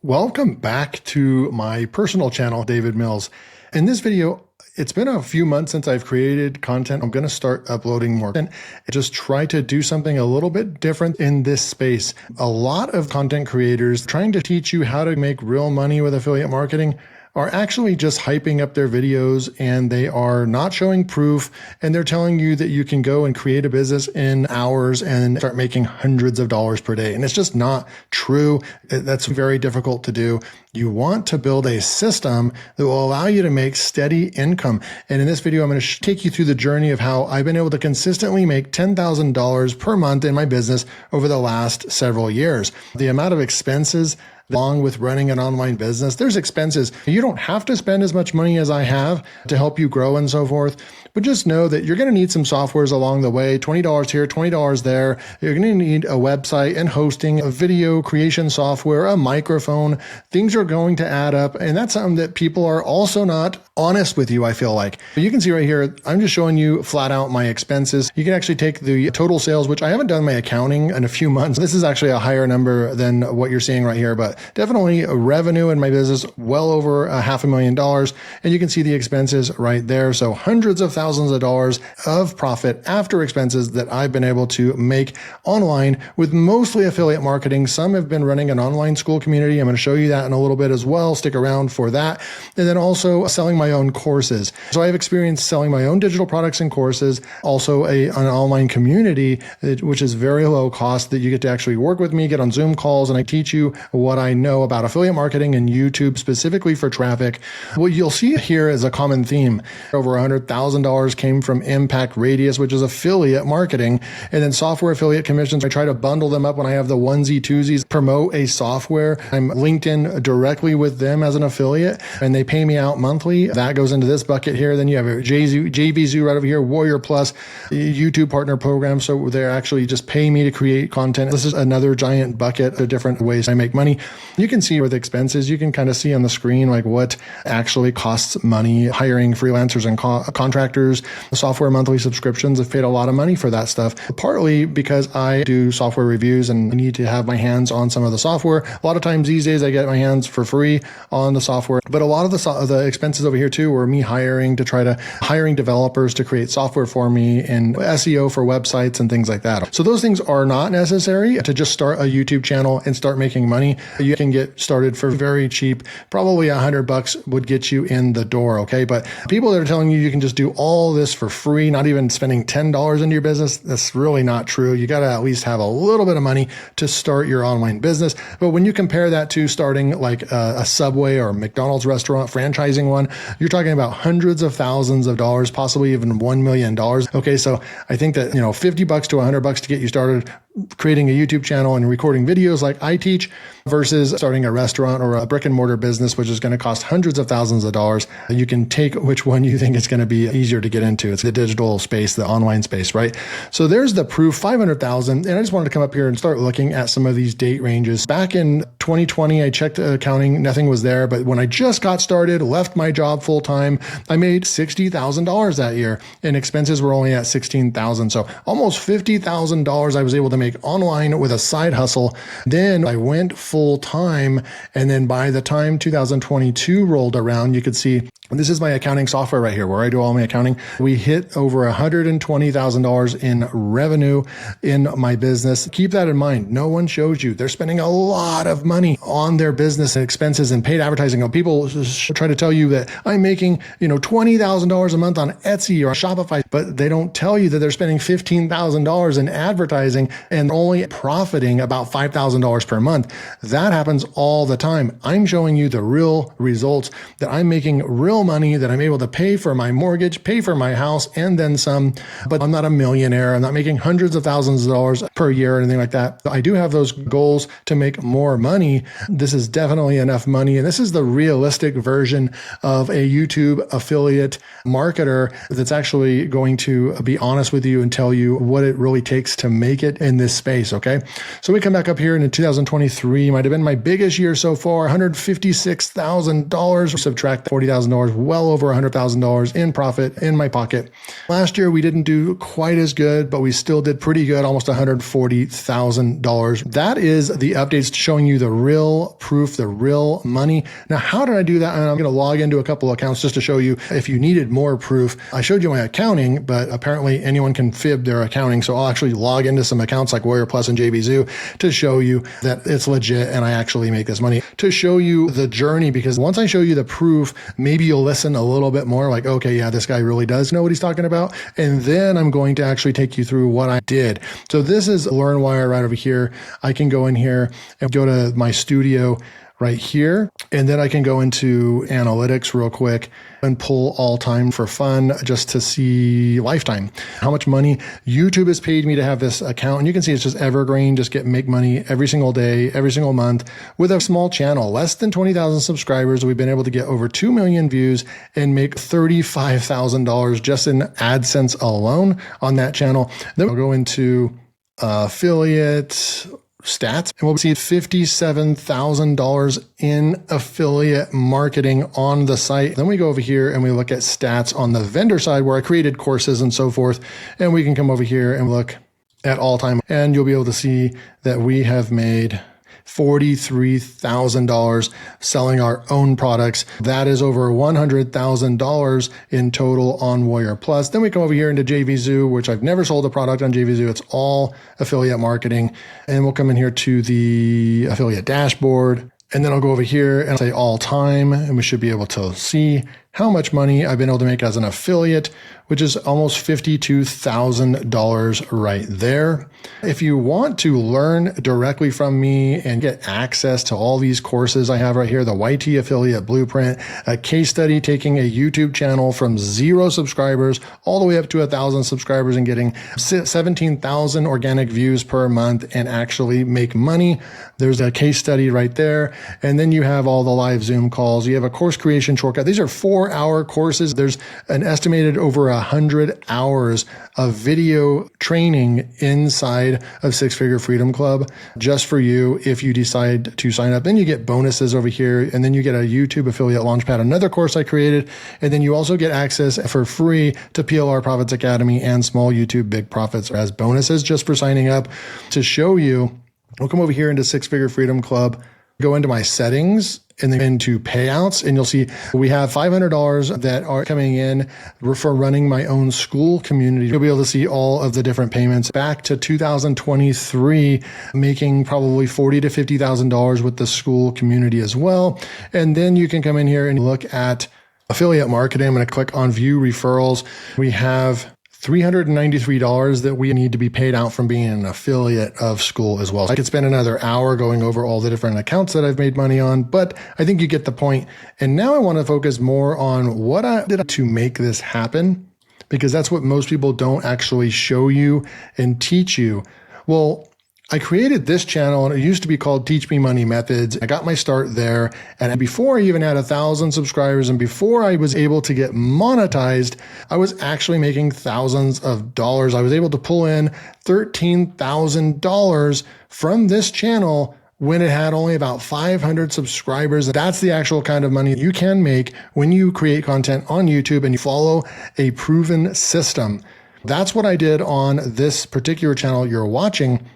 Welcome back to my personal channel, David Mills. In this video, it's been a few months since I've created content. I'm going to start uploading more and just try to do something a little bit different in this space. A lot of content creators trying to teach you how to make real money with affiliate marketing are actually just hyping up their videos, and they are not showing proof, and they're telling you that you can go and create a business in hours and start making hundreds of dollars per day. And it's just not true. That's very difficult to do. You want to build a system that will allow you to make steady income. And in this video, I'm going to take you through the journey of how I've been able to consistently make $10,000 per month in my business over the last several years. The amount of expenses along with running an online business, there's expenses. You don't have to spend as much money as I have to help you grow and so forth, but just know that you're going to need some softwares along the way, $20 here, $20 there. You're going to need a website and hosting, a video creation software, a microphone. Things are going to add up, and that's something that people are also not honest with you, I feel like. You can see right here, I'm just showing you flat out my expenses. You can actually take the total sales, which I haven't done my accounting in a few months. This is actually a higher number than what you're seeing right here, but definitely a revenue in my business well over $500,000. And you can see the expenses right there. So hundreds of thousands of dollars of profit after expenses that I've been able to make online with mostly affiliate marketing. Some have been running an online school community. I'm going to show you that in a little bit as well. Stick around for that. And then also selling my own courses. So I have experience selling my own digital products and courses, also an online community, which is very low cost, that you get to actually work with me, get on Zoom calls, and I teach you what I know about affiliate marketing and YouTube specifically for traffic. What you'll see here is a common theme. Over $100,000 came from Impact Radius, which is affiliate marketing, and then software affiliate commissions. I try to bundle them up when I have the onesie twosies, promote a software. I'm linked in directly with them as an affiliate, and they pay me out monthly. That goes into this bucket here. Then you have a JVZoo right over here, Warrior Plus, YouTube partner program. So they're actually just paying me to create content. This is another giant bucket of different ways I make money. You can see with expenses, you can kind of see on the screen like what actually costs money. Hiring freelancers and contractors, software monthly subscriptions have paid a lot of money for that stuff, partly because I do software reviews and I need to have my hands on some of the software. A lot of times these days I get my hands for free on the software, but a lot of the expenses over here too were me hiring developers to create software for me and SEO for websites and things like that. So those things are not necessary to just start a YouTube channel and start making money. You can get started for very cheap. Probably $100 would get you in the door. Okay. But people that are telling you can just do all this for free, not even spending $10 into your business, that's really not true. You got to at least have a little bit of money to start your online business. But when you compare that to starting like a Subway or a McDonald's restaurant, franchising one, you're talking about hundreds of thousands of dollars, possibly even $1 million. Okay. So I think that, $50 to $100 to get you started creating a YouTube channel and recording videos like I teach versus starting a restaurant or a brick and mortar business, which is going to cost hundreds of thousands of dollars. You can take which one you think is going to be easier to get into. It's the digital space, the online space, right? So there's the proof, 500,000. And I just wanted to come up here and start looking at some of these date ranges. Back in 2020, I checked accounting, nothing was there. But when I just got started, left my job full time, I made $60,000 that year, and expenses were only at $16,000. So almost $50,000 I was able to make online with a side hustle. Then I went full time. And then by the time 2022 rolled around, you could see this is my accounting software right here where I do all my accounting. We hit over $120,000 in revenue in my business. Keep that in mind. No one shows you. They're spending a lot of money on their business and expenses and paid advertising. People try to tell you that I'm making, $20,000 a month on Etsy or Shopify, but they don't tell you that they're spending $15,000 in advertising and only profiting about $5,000 per month. That happens all the time. I'm showing you the real results, that I'm making real money, that I'm able to pay for my mortgage, pay for my house, and then some. But I'm not a millionaire. I'm not making hundreds of thousands of dollars per year or anything like that. I do have those goals to make more money. This is definitely enough money. And this is the realistic version of a YouTube affiliate marketer that's actually going to be honest with you and tell you what it really takes to make it in this space. Okay. So we come back up here in 2023, might have been my biggest year so far, $156,000. Subtract $40,000 well over $100,000 in profit in my pocket. Last year, we didn't do quite as good, but we still did pretty good, almost $140,000. That is the updates showing you the real proof, the real money. Now, how did I do that? And I'm going to log into a couple of accounts just to show you if you needed more proof. I showed you my accounting, but apparently anyone can fib their accounting. So I'll actually log into some accounts like Warrior Plus and JVZoo to show you that it's legit and I actually make this money, to show you the journey. Because once I show you the proof, maybe you'll listen a little bit more like, okay, yeah, this guy really does know what he's talking about. And then I'm going to actually take you through what I did. So this is LearnWire right over here. I can go in here and go to my studio right here. And then I can go into analytics real quick and pull all time for fun just to see lifetime, how much money YouTube has paid me to have this account. And you can see it's just evergreen, just make money every single day, every single month with a small channel, less than 20,000 subscribers. We've been able to get over 2 million views and make $35,000 just in AdSense alone on that channel. Then we'll go into affiliate stats, and we'll see $57,000 in affiliate marketing on the site. Then we go over here and we look at stats on the vendor side where I created courses and so forth. And we can come over here and look at all time, and you'll be able to see that we have made $43,000 selling our own products. That is over $100,000 in total on Warrior Plus. Then we come over here into JVZoo, which I've never sold a product on JVZoo. It's all affiliate marketing. And we'll come in here to the affiliate dashboard. And then I'll go over here and say all time, and we should be able to see how much money I've been able to make as an affiliate, which is almost $52,000 right there. If you want to learn directly from me and get access to all these courses I have right here, the YT Affiliate Blueprint, a case study taking a YouTube channel from 0 subscribers all the way up to 1,000 subscribers and getting 17,000 organic views per month and actually make money. There's a case study right there. And then you have all the live Zoom calls. You have a course creation shortcut. These are 4-hour courses. There's an estimated over 100 hours of video training inside of Six Figure Freedom Club just for you if you decide to sign up. Then you get bonuses over here, and then you get a YouTube Affiliate Launchpad, another course I created. And then you also get access for free to PLR Profits Academy and Small YouTube Big Profits as bonuses just for signing up. To show you, we'll come over here into Six Figure Freedom Club, go into my settings, and then into payouts, and you'll see we have $500 that are coming in for running my own school community. You'll be able to see all of the different payments back to 2023, making probably $40,000 to $50,000 with the school community as well. And then you can come in here and look at affiliate marketing. I'm going to click on view referrals. We have $393 that we need to be paid out from being an affiliate of school as well. I could spend another hour going over all the different accounts that I've made money on, but I think you get the point. And now I want to focus more on what I did to make this happen, because that's what most people don't actually show you and teach you. Well, I created this channel and it used to be called Teach Me Money Methods. I got my start there. And before I even had 1,000 subscribers and before I was able to get monetized, I was actually making thousands of dollars. I was able to pull in $13,000 from this channel when it had only about 500 subscribers. That's the actual kind of money you can make when you create content on YouTube and you follow a proven system. That's what I did on this particular channel you're watching.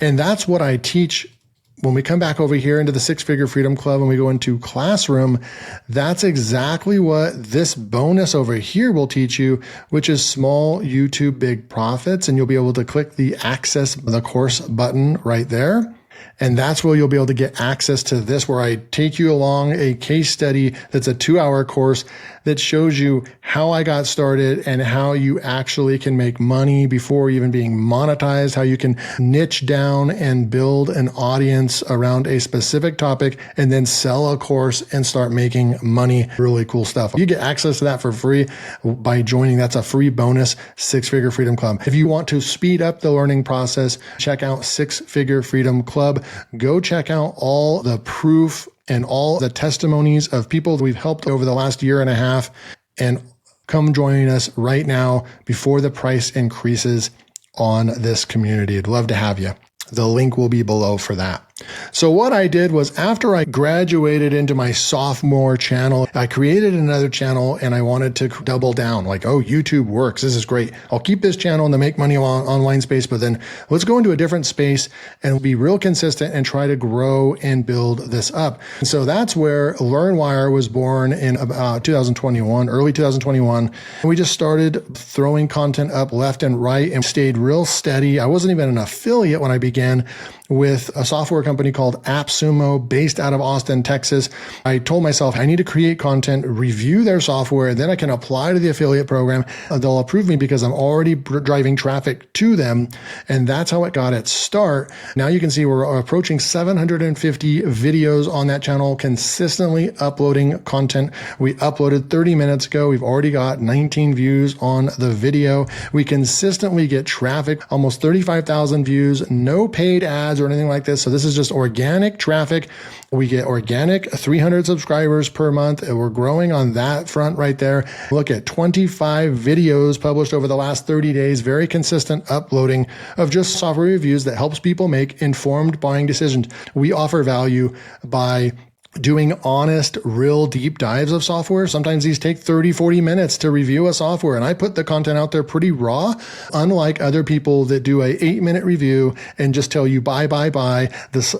And that's what I teach when we come back over here into the Six Figure Freedom Club and we go into Classroom. That's exactly what this bonus over here will teach you, which is Small YouTube Big Profits. And you'll be able to click the Access the Course button right there. And that's where you'll be able to get access to this, where I take you along a case study that's a 2-hour course that shows you how I got started and how you actually can make money before even being monetized, how you can niche down and build an audience around a specific topic and then sell a course and start making money. Really cool stuff. You get access to that for free by joining. That's a free bonus, Six Figure Freedom Club. If you want to speed up the learning process, check out Six Figure Freedom Club. Go check out all the proof and all the testimonies of people that we've helped over the last year and a half, and come join us right now before the price increases on this community. I'd love to have you. The link will be below for that. So what I did was, after I graduated into my sophomore channel, I created another channel and I wanted to double down, like, oh, YouTube works. This is great. I'll keep this channel in the make money online space, but then let's go into a different space and be real consistent and try to grow and build this up. And so that's where LearnWire was born in about 2021, early 2021. And we just started throwing content up left and right and stayed real steady. I wasn't even an affiliate when I began with a software company called AppSumo based out of Austin, Texas. I told myself I need to create content, review their software, and then I can apply to the affiliate program. They'll approve me because I'm already driving traffic to them. And that's how it got its start. Now you can see we're approaching 750 videos on that channel, consistently uploading content. We uploaded 30 minutes ago. We've already got 19 views on the video. We consistently get traffic, almost 35,000 views, no paid ads or anything like this. So this is just organic traffic. We get organic 300 subscribers per month. And we're growing on that front right there. Look at 25 videos published over the last 30 days, very consistent uploading of just software reviews that helps people make informed buying decisions. We offer value by doing honest, real deep dives of software. Sometimes these take 30, 40 minutes to review a software. And I put the content out there pretty raw, unlike other people that do a 8-minute review and just tell you buy.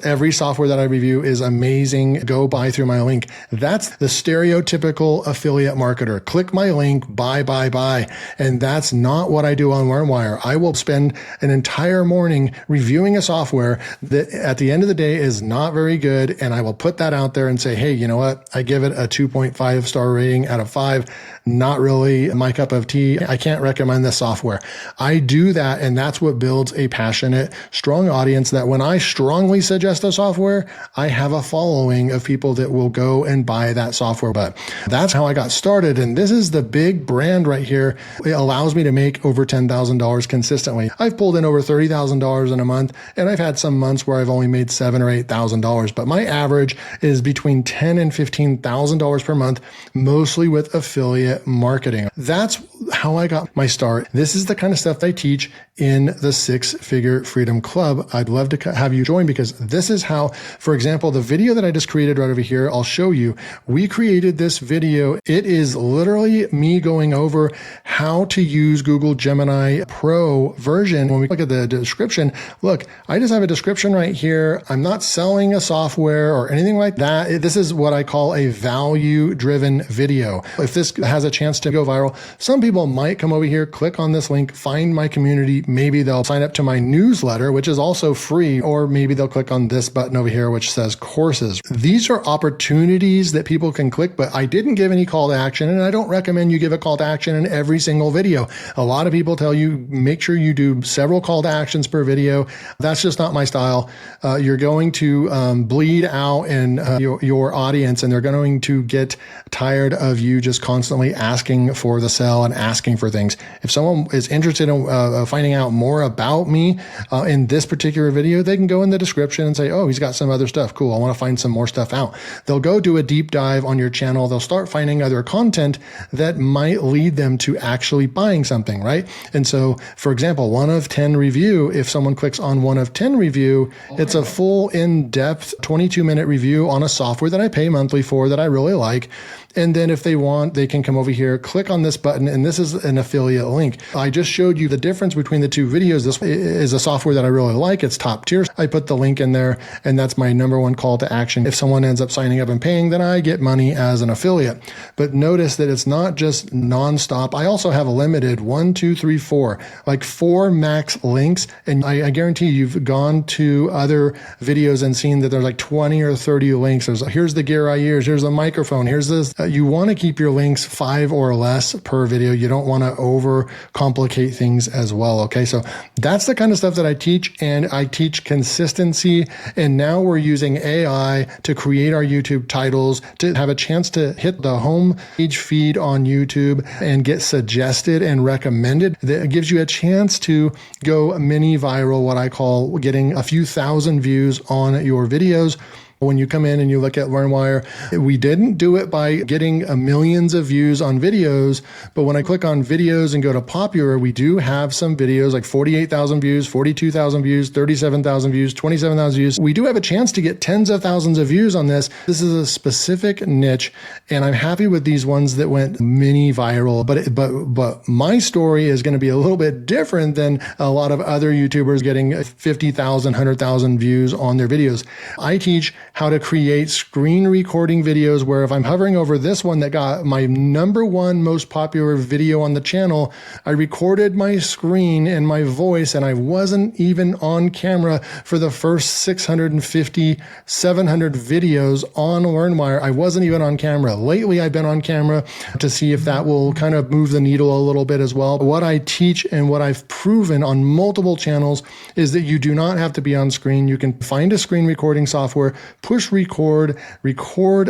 Every software that I review is amazing. Go buy through my link. That's the stereotypical affiliate marketer. Click my link, buy. And that's not what I do on LearnWire. I will spend an entire morning reviewing a software that at the end of the day is not very good. And I will put that out there and say, hey, you know what? I give it a 2.5 star rating out of 5. Not really my cup of tea. I can't recommend this software. I do that, and that's what builds a passionate, strong audience that when I strongly suggest a software, I have a following of people that will go and buy that software. But that's how I got started. And this is the big brand right here. It allows me to make over $10,000 consistently. I've pulled in over $30,000 in a month, and I've had some months where I've only made $7,000 or $8,000. But my average is between $10,000 and $15,000 per month, mostly with affiliate marketing. That's how I got my start. This is the kind of stuff I teach in the 6-Figure Freedom Club. I'd love to have you join, because this is how, for example, the video that I just created right over here, I'll show you. We created this video. It is literally me going over how to use Google Gemini Pro version. When we look at the description, look, I just have a description right here. I'm not selling a software or anything like that. This is what I call a value-driven video. If this has a chance to go viral, some people might come over here, click on this link, find my community. Maybe they'll sign up to my newsletter, which is also free, or maybe they'll click on this button over here, which says courses. These are opportunities that people can click, but I didn't give any call to action, and I don't recommend you give a call to action in every single video. A lot of people tell you, make sure you do several call to actions per video. That's just not my style. You're going to bleed out in your audience, and they're going to get tired of you just constantly asking for the sell and asking for things. If someone is interested in finding out more about me in this particular video, they can go in the description and say, oh, he's got some other stuff. Cool. I want to find some more stuff out. They'll go do a deep dive on your channel. They'll start finding other content that might lead them to actually buying something, right? And so, for example, 1 of 10 review, if someone clicks on 1 of 10 review, it's a full in-depth 22-minute review on a software that I pay monthly for that I really like. And then if they want, they can come over here, click on this button, and this is an affiliate link. I just showed you the difference between the two videos. This is a software that I really like. It's top tier. I put the link in there, and that's my #1 call to action. If someone ends up signing up and paying, then I get money as an affiliate. But notice that it's not just nonstop. I also have a limited 1, 2, 3, 4, like 4 max links. And I guarantee you've gone to other videos and seen that there's like 20 or 30 links. Here's the gear I use. Here's the microphone. Here's this. You want to keep your links 5 or less per video. You don't want to overcomplicate things as well. Okay, so that's the kind of stuff that I teach, and I teach consistency. And now we're using AI to create our YouTube titles, to have a chance to hit the home page feed on YouTube and get suggested and recommended. That gives you a chance to go mini viral, what I call getting a few thousand views on your videos. When you come in and you look at LearnWire, we didn't do it by getting millions of views on videos, but when I click on videos and go to popular, we do have some videos like 48,000 views, 42,000 views, 37,000 views, 27,000 views. We do have a chance to get tens of thousands of views on this. This is a specific niche, and I'm happy with these ones that went mini viral, but my story is going to be a little bit different than a lot of other YouTubers getting 50,000, 100,000 views on their videos. I teach how to create screen recording videos where if I'm hovering over this one that got my #1 most popular video on the channel, I recorded my screen and my voice, and I wasn't even on camera for the first 650, 700 videos on LearnWire. I wasn't even on camera. Lately, I've been on camera to see if that will kind of move the needle a little bit as well. What I teach and what I've proven on multiple channels is that you do not have to be on screen. You can find a screen recording software, push record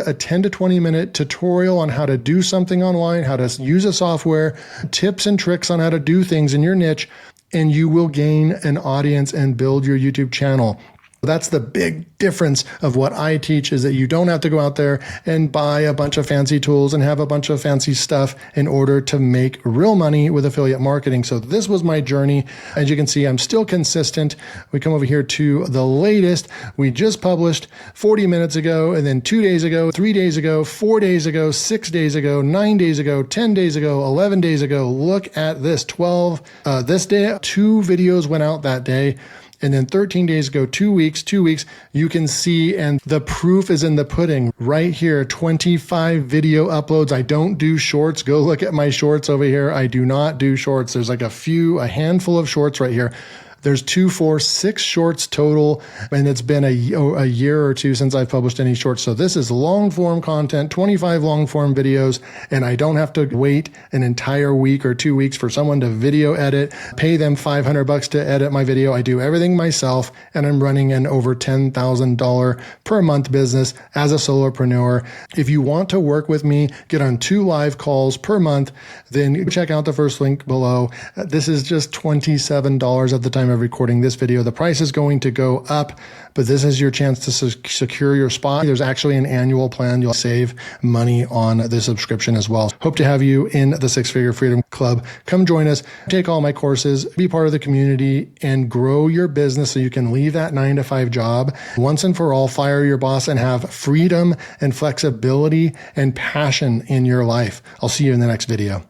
a 10 to 20 minute tutorial on how to do something online, how to use a software, tips and tricks on how to do things in your niche, and you will gain an audience and build your YouTube channel. That's the big difference of what I teach, is that you don't have to go out there and buy a bunch of fancy tools and have a bunch of fancy stuff in order to make real money with affiliate marketing. So this was my journey. As you can see, I'm still consistent. We come over here to the latest. We just published 40 minutes ago, and then 2 days ago, 3 days ago, 4 days ago, 6 days ago, 9 days ago, 10 days ago, 11 days ago. Look at this, 12. This day, 2 videos went out that day. And then 13 days ago, 2 weeks, you can see, and the proof is in the pudding right here, 25 video uploads. I don't do shorts. Go look at my shorts over here. I do not do shorts. There's like a handful of shorts right here. There's 2, 4, 6 shorts total, and it's been a year or two since I've published any shorts. So this is long form content, 25 long form videos, and I don't have to wait an entire week or 2 weeks for someone to video edit, pay them $500 to edit my video. I do everything myself, and I'm running an over $10,000 per month business as a solopreneur. If you want to work with me, get on 2 live calls per month, then check out the first link below. This is just $27 at the time of recording this video. The price is going to go up, but this is your chance to secure your spot. There's actually an annual plan. You'll save money on the subscription as well. Hope to have you in the 6-Figure Freedom Club. Come join us, take all my courses, be part of the community, and grow your business so you can leave that 9-to-5 job once and for all, fire your boss, and have freedom and flexibility and passion in your life. I'll see you in the next video.